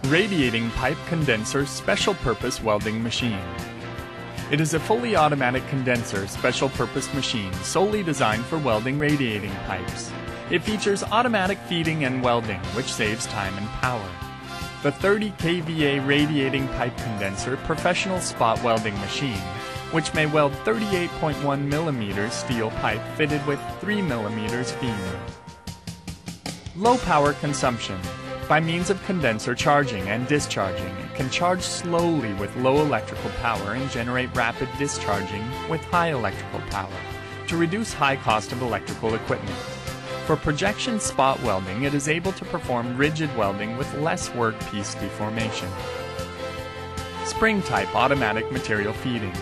Radiating pipe condenser special purpose welding machine. It is a fully automatic condenser special purpose machine solely designed for welding radiating pipes. It features automatic feeding and welding, which saves time and power. The 30 kVA radiating pipe condenser professional spot welding machine, which may weld 38.1 mm steel pipe fitted with 3 mm feed. Low power consumption. By means of condenser charging and discharging, it can charge slowly with low electrical power and generate rapid discharging with high electrical power to reduce high cost of electrical equipment. For projection spot welding, it is able to perform rigid welding with less workpiece deformation. Spring-type automatic material feeding.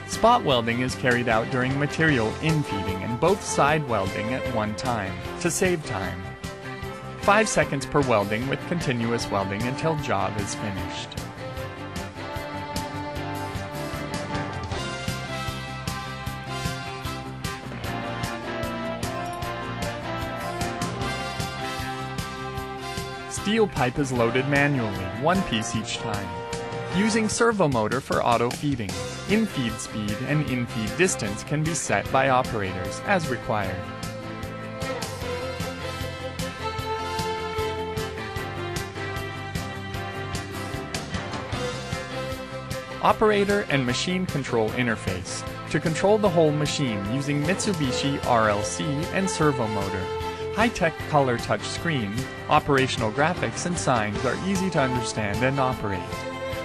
Spot welding is carried out during material infeeding and both side welding at one time to save time. 5 seconds per welding with continuous welding until job is finished. Steel pipe is loaded manually, one piece each time, using servo motor for auto feeding. In-feed speed and in-feed distance can be set by operators as required. Operator and machine control interface to control the whole machine using Mitsubishi RLC and servo motor. High-tech color touch screen, operational graphics and signs are easy to understand and operate.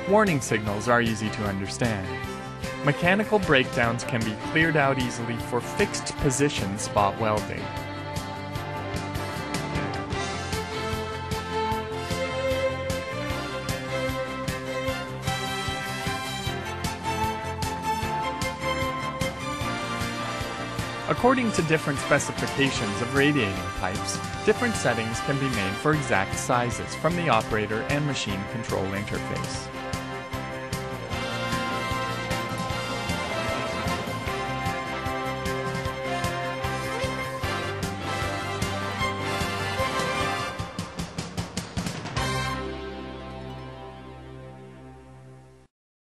Warning signals are easy to understand. Mechanical breakdowns can be cleared out easily for fixed position spot welding. According to different specifications of radiating pipes, different settings can be made for exact sizes from the operator and machine control interface.